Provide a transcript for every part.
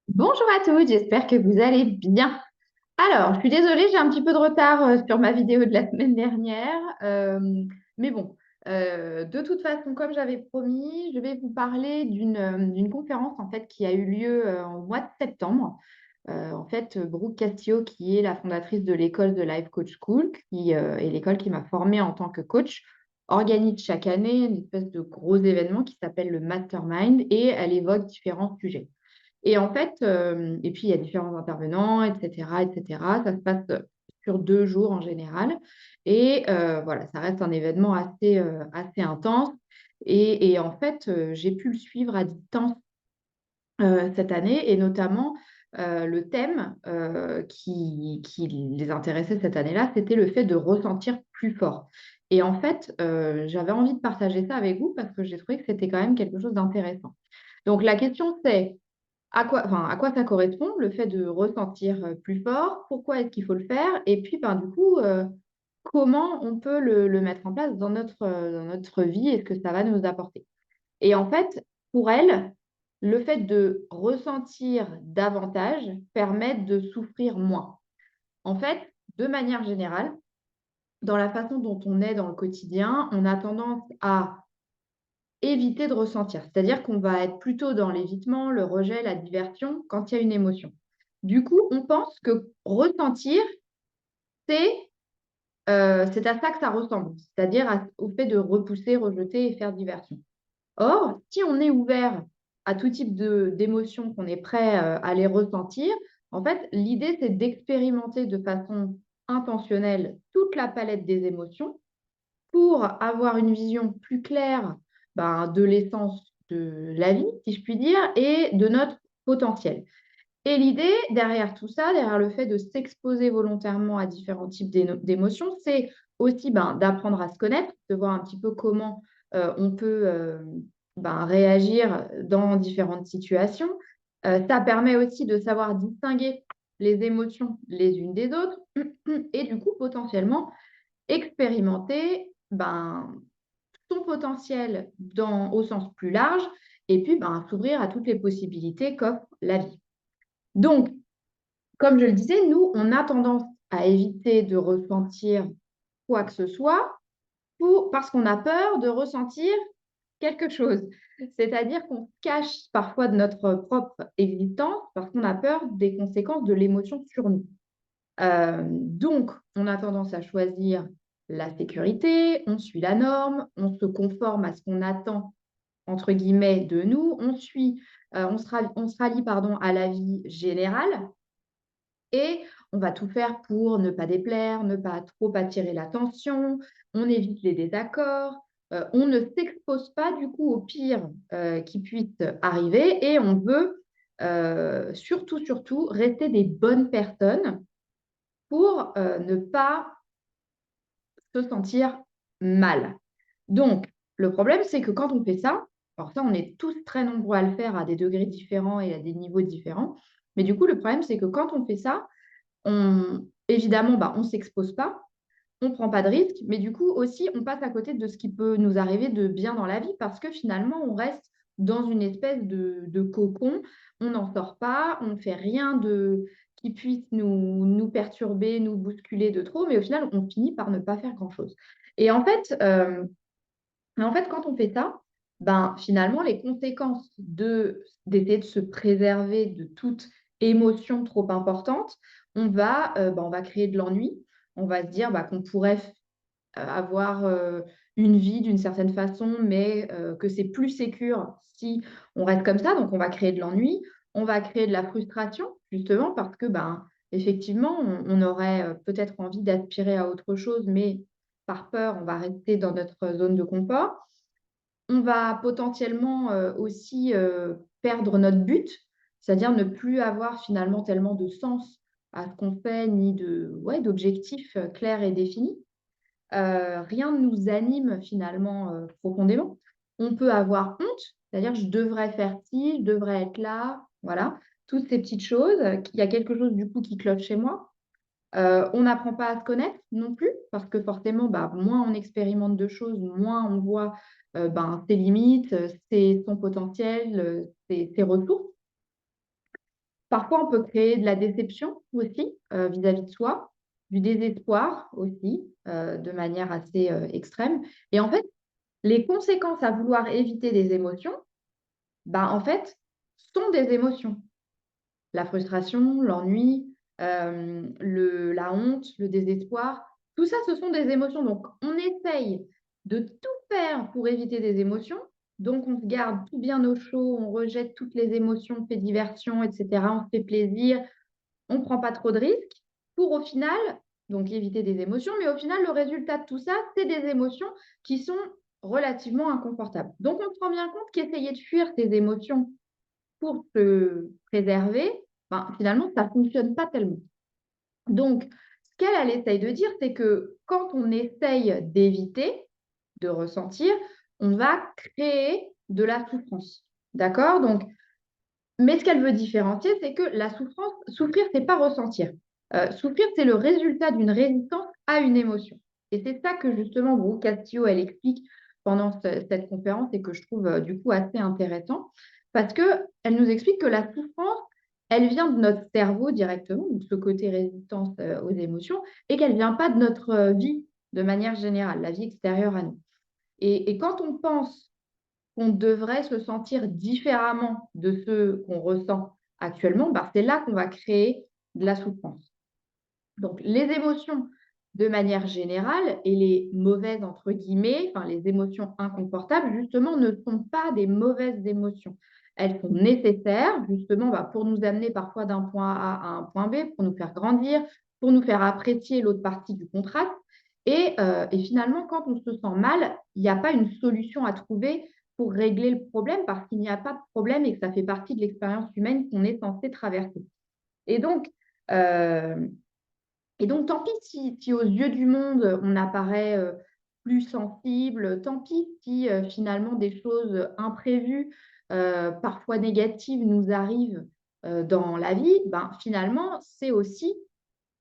Bonjour à tous, j'espère que vous allez bien. Alors, je suis désolée, j'ai un petit peu de retard sur ma vidéo de la semaine dernière. Mais bon, de toute façon, comme j'avais promis, je vais vous parler d'une conférence en fait qui a eu lieu au mois de septembre. Brooke Castillo, qui est la fondatrice de l'école de Life Coach School, qui est l'école qui m'a formée en tant que coach, organise chaque année une espèce de gros événement qui s'appelle le Mastermind et elle évoque différents sujets. Et puis il y a différents intervenants, etc., etc. Ça se passe sur 2 jours en général. Voilà, ça reste un événement assez intense. J'ai pu le suivre à distance cette année et notamment le thème qui les intéressait cette année-là, c'était le fait de ressentir plus fort. J'avais envie de partager ça avec vous parce que j'ai trouvé que c'était quand même quelque chose d'intéressant. Donc la question c'est à quoi ça correspond, le fait de ressentir plus fort, pourquoi est-ce qu'il faut le faire, et puis comment on peut le mettre en place dans notre vie et ce que ça va nous apporter. Et en fait, pour elle, le fait de ressentir davantage permet de souffrir moins. En fait, de manière générale, dans la façon dont on est dans le quotidien, on a tendance à éviter de ressentir. C'est-à-dire qu'on va être plutôt dans l'évitement, le rejet, la diversion quand il y a une émotion. Du coup, on pense que ressentir, c'est c'est à ça que ça ressemble, c'est-à-dire au fait de repousser, rejeter et faire diversion. Or, si on est ouvert à tout type d'émotions, qu'on est prêt à les ressentir, en fait, l'idée, c'est d'expérimenter de façon intentionnelle toute la palette des émotions pour avoir une vision plus claire de l'essence de la vie, si je puis dire, et de notre potentiel. Et l'idée derrière tout ça, derrière le fait de s'exposer volontairement à différents types d'émotions, c'est aussi d'apprendre à se connaître, de voir un petit peu comment on peut réagir dans différentes situations. Ça permet aussi de savoir distinguer les émotions les unes des autres et du coup potentiellement expérimenter son potentiel au sens plus large et puis s'ouvrir à toutes les possibilités qu'offre la vie. Donc, comme je le disais, nous, on a tendance à éviter de ressentir quoi que ce soit parce qu'on a peur de ressentir quelque chose. C'est-à-dire qu'on se cache parfois de notre propre existence parce qu'on a peur des conséquences de l'émotion sur nous. Donc, on a tendance à choisir la sécurité, on suit la norme, on se conforme à ce qu'on attend, entre guillemets, de nous, on se rallie pardon, à la vie générale et on va tout faire pour ne pas déplaire, ne pas trop attirer l'attention, on évite les désaccords, on ne s'expose pas du coup au pire qui puisse arriver et on veut surtout rester des bonnes personnes pour ne pas se sentir mal. Donc, le problème, c'est que quand on fait ça, alors ça, on est tous très nombreux à le faire à des degrés différents et à des niveaux différents, mais du coup, le problème, c'est que quand on fait ça, évidemment, on ne s'expose pas, on ne prend pas de risques, mais du coup aussi, on passe à côté de ce qui peut nous arriver de bien dans la vie parce que finalement, on reste dans une espèce de cocon, on n'en sort pas, on ne fait rien qui puisse nous perturber, nous bousculer de trop, mais au final, on finit par ne pas faire grand-chose. Et en fait, euh, quand on fait ça, finalement, les conséquences d'essayer de se préserver de toute émotion trop importante, on va créer de l'ennui. On va se dire qu'on pourrait avoir une vie d'une certaine façon, mais que c'est plus sécure si on reste comme ça. Donc, on va créer de l'ennui, on va créer de la frustration, justement, parce que, effectivement, on aurait peut-être envie d'aspirer à autre chose, mais par peur, on va rester dans notre zone de confort. On va potentiellement aussi perdre notre but, c'est-à-dire ne plus avoir finalement tellement de sens à ce qu'on fait, ni d'objectifs clairs et définis. Rien ne nous anime finalement profondément. On peut avoir honte, c'est-à-dire je devrais faire ci, je devrais être là, voilà, toutes ces petites choses. Il y a quelque chose du coup qui cloche chez moi. On n'apprend pas à se connaître non plus, parce que forcément, moins on expérimente de choses, moins on voit ses limites, son potentiel, ses ressources. Parfois, on peut créer de la déception aussi vis-à-vis de soi, du désespoir aussi, de manière assez extrême. Et en fait, les conséquences à vouloir éviter des émotions, bah, en fait, sont des émotions. La frustration, l'ennui, la honte, le désespoir, tout ça, ce sont des émotions. Donc, on essaye de tout faire pour éviter des émotions. Donc, on se garde tout bien au chaud, on rejette toutes les émotions, on fait diversion, etc. On se fait plaisir, on ne prend pas trop de risques pour au final, donc éviter des émotions, mais au final, le résultat de tout ça, c'est des émotions qui sont relativement inconfortables. Donc, on se rend bien compte qu'essayer de fuir ces émotions pour se préserver, ben, finalement, ça ne fonctionne pas tellement. Donc, ce qu'elle essaye de dire, c'est que quand on essaye d'éviter de ressentir, on va créer de la souffrance. D'accord? Donc, mais ce qu'elle veut différencier, c'est que la souffrance, souffrir, c'est pas ressentir. Souffrir, c'est le résultat d'une résistance à une émotion. Et c'est ça que justement Brooke Castillo, elle explique pendant cette conférence et que je trouve du coup assez intéressant parce qu'elle nous explique que la souffrance, elle vient de notre cerveau directement, donc ce côté résistance aux émotions, et qu'elle ne vient pas de notre vie de manière générale, la vie extérieure à nous. Et quand on pense qu'on devrait se sentir différemment de ce qu'on ressent actuellement, bah, c'est là qu'on va créer de la souffrance. Donc, les émotions, de manière générale, et les mauvaises, entre guillemets, enfin, les émotions inconfortables, justement, ne sont pas des mauvaises émotions. Elles sont nécessaires, justement, bah, pour nous amener parfois d'un point A à un point B, pour nous faire grandir, pour nous faire apprécier l'autre partie du contraste. Et finalement, quand on se sent mal, il n'y a pas une solution à trouver pour régler le problème parce qu'il n'y a pas de problème et que ça fait partie de l'expérience humaine qu'on est censé traverser. Et donc, euh, et donc, tant pis si aux yeux du monde, on apparaît plus sensible, tant pis si finalement des choses imprévues, parfois négatives, nous arrivent dans la vie, ben, finalement, c'est aussi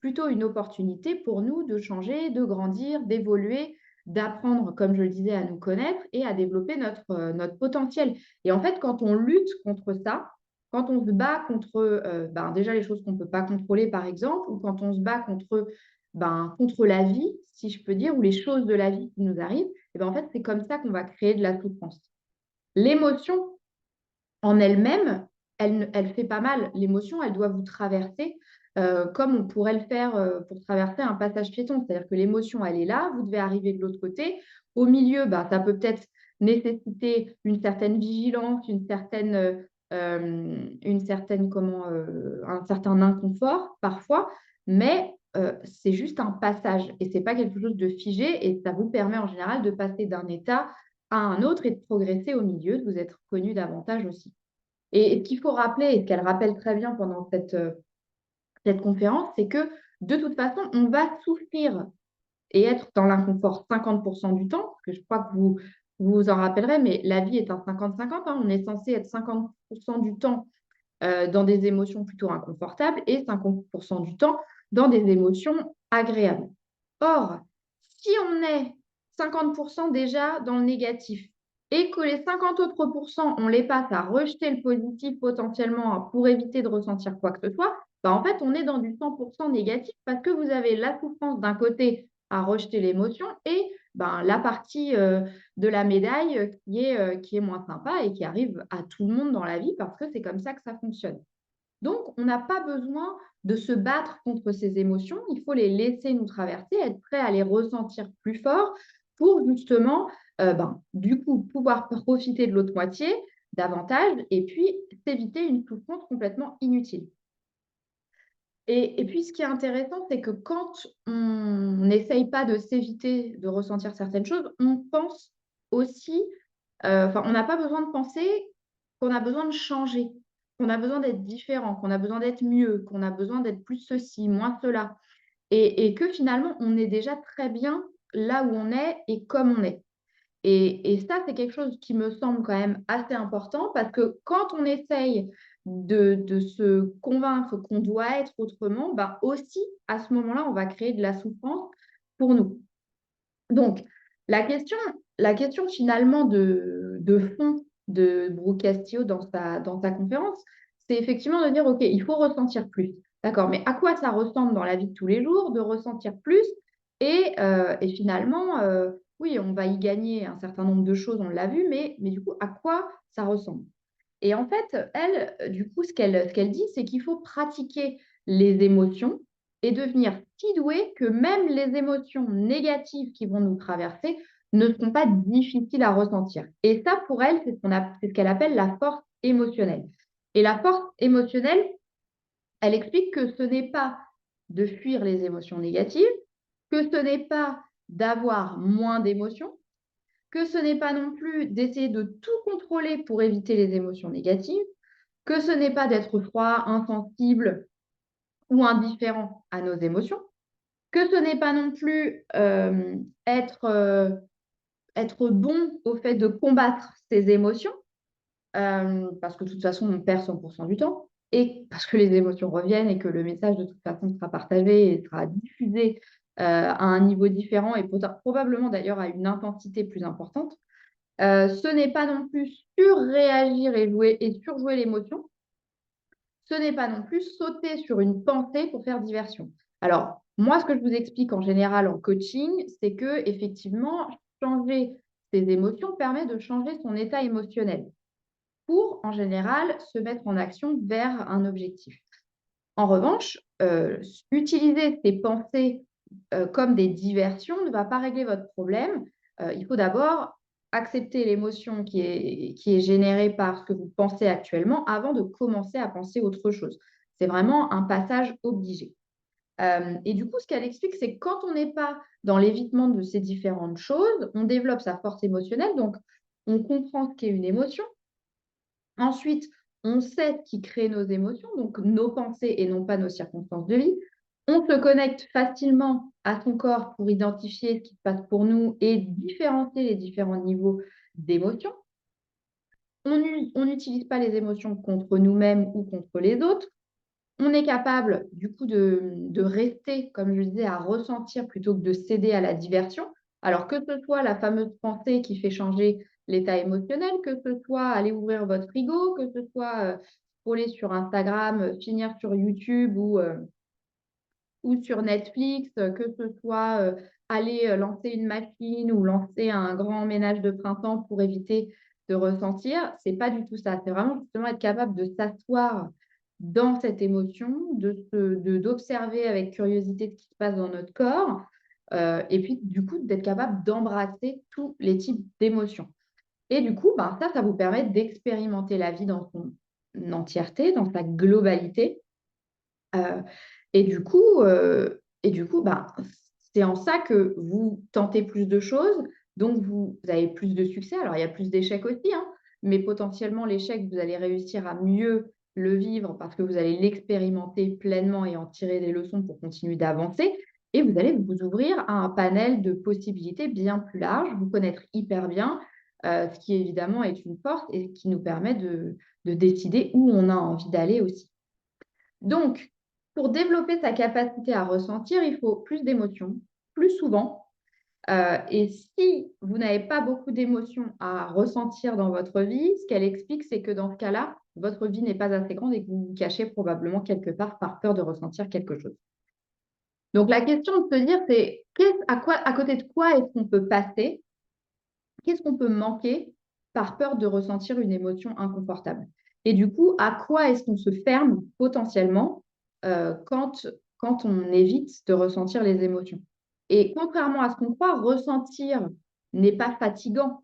plutôt une opportunité pour nous de changer, de grandir, d'évoluer, d'apprendre, comme je le disais, à nous connaître et à développer notre potentiel. Et en fait, quand on lutte contre ça, quand on se bat contre ben, déjà les choses qu'on ne peut pas contrôler, par exemple, ou quand on se bat contre la vie, si je peux dire, ou les choses de la vie qui nous arrivent, et ben, en fait, c'est comme ça qu'on va créer de la souffrance. L'émotion, en elle-même, elle fait pas mal. L'émotion, elle doit vous traverser comme on pourrait le faire pour traverser un passage piéton. C'est-à-dire que l'émotion, elle est là, vous devez arriver de l'autre côté. Au milieu, bah, ça peut peut-être nécessiter une certaine vigilance, un certain inconfort parfois, mais c'est juste un passage et c'est pas quelque chose de figé et ça vous permet en général de passer d'un état à un autre et de progresser au milieu, de vous être connu davantage aussi. Et ce qu'il faut rappeler, et ce qu'elle rappelle très bien pendant cette conférence, c'est que de toute façon, on va souffrir et être dans l'inconfort 50% du temps, parce que je crois que vous vous en rappellerez, mais la vie est un 50-50, hein, on est censé être 50% du temps dans des émotions plutôt inconfortables et 50% du temps dans des émotions agréables. Or, si on est 50% déjà dans le négatif et que les 50 autres pourcents, on les passe à rejeter le positif potentiellement pour éviter de ressentir quoi que ce soit, bah en fait, on est dans du 100% négatif parce que vous avez la souffrance d'un côté à rejeter l'émotion et ben, la partie de la médaille qui est moins sympa et qui arrive à tout le monde dans la vie parce que c'est comme ça que ça fonctionne. Donc, on n'a pas besoin de se battre contre ces émotions, il faut les laisser nous traverser, être prêt à les ressentir plus fort pour justement, du coup, pouvoir profiter de l'autre moitié davantage et puis s'éviter une souffrance complètement inutile. Et puis, ce qui est intéressant, c'est que quand on n'essaye pas de s'éviter de ressentir certaines choses, on pense aussi, on n'a pas besoin de penser qu'on a besoin de changer, qu'on a besoin d'être différent, qu'on a besoin d'être mieux, qu'on a besoin d'être plus ceci, moins cela. Et que finalement, on est déjà très bien là où on est et comme on est. Et ça, c'est quelque chose qui me semble quand même assez important parce que quand on essaye de se convaincre qu'on doit être autrement, bah aussi, à ce moment-là, on va créer de la souffrance pour nous. Donc, la question, la question finalement de fond de Brooke Castillo dans sa conférence, c'est effectivement de dire, OK, il faut ressentir plus. D'accord, mais à quoi ça ressemble dans la vie de tous les jours de ressentir plus? Et finalement, oui, on va y gagner un certain nombre de choses, on l'a vu, mais du coup, à quoi ça ressemble? Et en fait, elle, du coup, ce qu'elle dit, c'est qu'il faut pratiquer les émotions et devenir si doué que même les émotions négatives qui vont nous traverser ne seront pas difficiles à ressentir. Et ça, pour elle, c'est ce qu'elle appelle la force émotionnelle. Et la force émotionnelle, elle explique que ce n'est pas de fuir les émotions négatives, que ce n'est pas d'avoir moins d'émotions, que ce n'est pas non plus d'essayer de tout contrôler pour éviter les émotions négatives, que ce n'est pas d'être froid, insensible ou indifférent à nos émotions, que ce n'est pas non plus être, être bon au fait de combattre ses émotions, parce que de toute façon, on perd 100% du temps, et parce que les émotions reviennent et que le message de toute façon sera partagé et sera diffusé à un niveau différent et probablement d'ailleurs à une intensité plus importante. Ce n'est pas non plus surréagir et surjouer l'émotion. Ce n'est pas non plus sauter sur une pensée pour faire diversion. Alors, moi, ce que je vous explique en général en coaching, c'est que effectivement, changer ses émotions permet de changer son état émotionnel pour, en général, se mettre en action vers un objectif. En revanche, utiliser ces pensées comme des diversions ne va pas régler votre problème. Il faut d'abord accepter l'émotion qui est générée par ce que vous pensez actuellement avant de commencer à penser autre chose. C'est vraiment un passage obligé. Et du coup, ce qu'elle explique, c'est que quand on n'est pas dans l'évitement de ces différentes choses, on développe sa force émotionnelle. Donc, on comprend ce qu'est une émotion. Ensuite, on sait ce qui crée nos émotions, donc nos pensées et non pas nos circonstances de vie. On se connecte facilement à son corps pour identifier ce qui se passe pour nous et différencier les différents niveaux d'émotions. On n'utilise pas les émotions contre nous-mêmes ou contre les autres. On est capable, du coup, de rester, comme je disais, à ressentir plutôt que de céder à la diversion. Alors que ce soit la fameuse pensée qui fait changer l'état émotionnel, que ce soit aller ouvrir votre frigo, que ce soit scroller sur Instagram, finir sur YouTube ou sur Netflix, que ce soit aller lancer une machine ou lancer un grand ménage de printemps pour éviter de ressentir, c'est pas du tout ça. C'est vraiment justement être capable de s'asseoir dans cette émotion, d'observer avec curiosité ce qui se passe dans notre corps, et puis du coup d'être capable d'embrasser tous les types d'émotions. Et du coup, ben, ça vous permet d'expérimenter la vie dans son entièreté, dans sa globalité, Heu et du coup, ben, c'est en ça que vous tentez plus de choses, donc vous avez plus de succès. Alors il y a plus d'échecs aussi, hein, mais potentiellement l'échec, vous allez réussir à mieux le vivre parce que vous allez l'expérimenter pleinement et en tirer des leçons pour continuer d'avancer et vous allez vous ouvrir à un panel de possibilités bien plus large, vous connaître hyper bien, ce qui évidemment est une force et qui nous permet de décider où on a envie d'aller aussi. Donc, pour développer sa capacité à ressentir, il faut plus d'émotions, plus souvent. Et si vous n'avez pas beaucoup d'émotions à ressentir dans votre vie, ce qu'elle explique, c'est que dans ce cas-là, votre vie n'est pas assez grande et que vous vous cachez probablement quelque part par peur de ressentir quelque chose. Donc, la question de se dire, c'est à côté de quoi est-ce qu'on peut passer? Qu'est-ce qu'on peut manquer par peur de ressentir une émotion inconfortable? Et du coup, à quoi est-ce qu'on se ferme potentiellement quand on évite de ressentir les émotions? Et contrairement à ce qu'on croit, ressentir n'est pas fatigant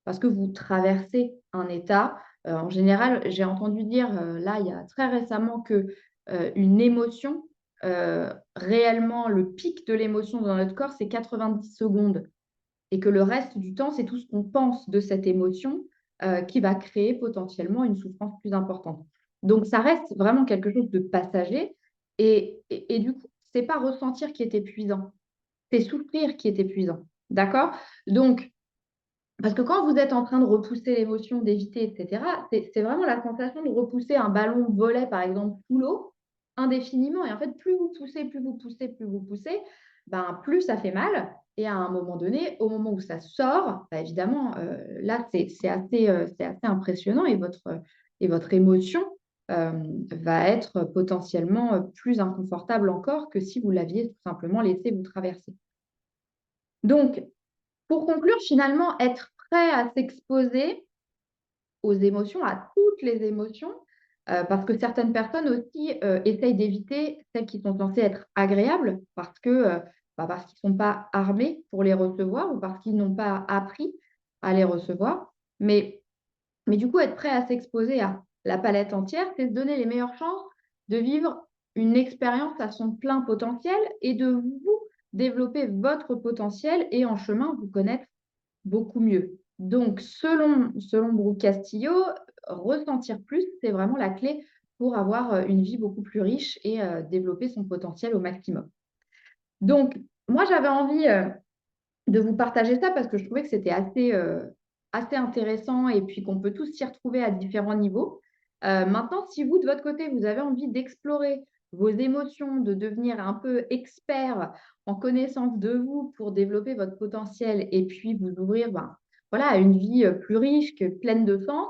parce que vous traversez un état. En général, j'ai entendu dire, là, il y a très récemment que, une émotion, réellement, le pic de l'émotion dans notre corps, c'est 90 secondes et que le reste du temps, c'est tout ce qu'on pense de cette émotion, qui va créer potentiellement une souffrance plus importante. Donc ça reste vraiment quelque chose de passager et du coup, c'est pas ressentir qui est épuisant, c'est souffrir qui est épuisant, d'accord? Donc parce que quand vous êtes en train de repousser l'émotion, d'éviter et cetera, c'est vraiment la sensation de repousser un ballon de volley, par exemple, sous l'eau, indéfiniment et en fait, plus vous poussez, plus vous poussez, plus vous poussez, ben, plus ça fait mal et à un moment donné, au moment où ça sort, bah, évidemment, là, c'est assez impressionnant et votre émotion, va être potentiellement plus inconfortable encore que si vous l'aviez tout simplement laissé vous traverser. Donc, pour conclure, finalement, être prêt à s'exposer aux émotions, à toutes les émotions, parce que certaines personnes aussi, essayent d'éviter celles qui sont censées être agréables parce qu'ils ne sont pas armés pour les recevoir ou parce qu'ils n'ont pas appris à les recevoir. Mais du coup, être prêt à s'exposer à la palette entière, c'est se donner les meilleures chances de vivre une expérience à son plein potentiel et de vous développer votre potentiel et en chemin vous connaître beaucoup mieux. Donc, selon Brooke Castillo, ressentir plus, c'est vraiment la clé pour avoir une vie beaucoup plus riche et développer son potentiel au maximum. Donc, moi, j'avais envie de vous partager ça parce que je trouvais que c'était assez intéressant et puis qu'on peut tous s'y retrouver à différents niveaux. Maintenant, si vous, de votre côté, vous avez envie d'explorer vos émotions, de devenir un peu expert en connaissance de vous pour développer votre potentiel et puis vous ouvrir voilà, à une vie plus riche, pleine de sens,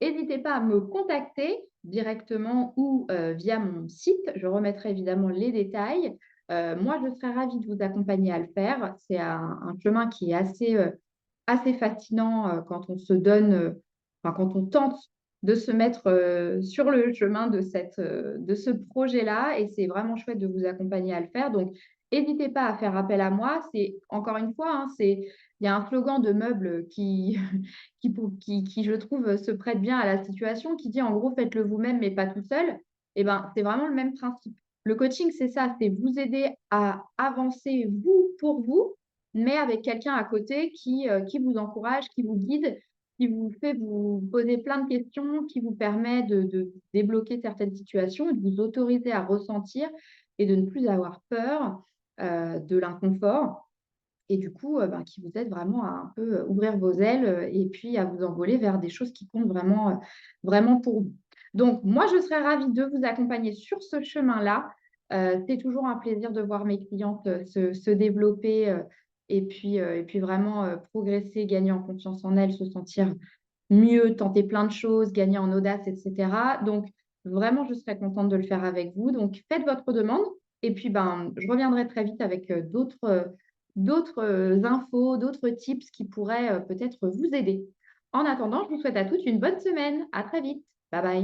n'hésitez pas à me contacter directement ou via mon site. Je remettrai évidemment les détails. Moi, je serais ravie de vous accompagner à le faire. C'est un chemin qui est assez fascinant quand on se donne, enfin, quand on tente de se mettre sur le chemin de ce projet-là. Et c'est vraiment chouette de vous accompagner à le faire. Donc, n'hésitez pas à faire appel à moi. C'est encore une fois, hein, il y a un slogan de meubles qui, je trouve, se prête bien à la situation, qui dit en gros, faites-le vous-même, mais pas tout seul. Et ben, c'est vraiment le même principe. Le coaching, c'est ça, c'est vous aider à avancer vous pour vous, mais avec quelqu'un à côté qui vous encourage, qui vous guide, qui vous fait vous poser plein de questions, qui vous permet de débloquer certaines situations, de vous autoriser à ressentir et de ne plus avoir peur de l'inconfort. Et du coup, qui vous aide vraiment à un peu ouvrir vos ailes et puis à vous envoler vers des choses qui comptent vraiment pour vous. Donc, moi, je serais ravie de vous accompagner sur ce chemin-là. C'est toujours un plaisir de voir mes clientes se développer et puis vraiment progresser, gagner en confiance en elles, se sentir mieux, tenter plein de choses, gagner en audace, etc. Donc, vraiment, je serais contente de le faire avec vous. Donc, faites votre demande et puis je reviendrai très vite avec d'autres infos, d'autres tips qui pourraient peut-être vous aider. En attendant, je vous souhaite à toutes une bonne semaine. À très vite. Bye bye.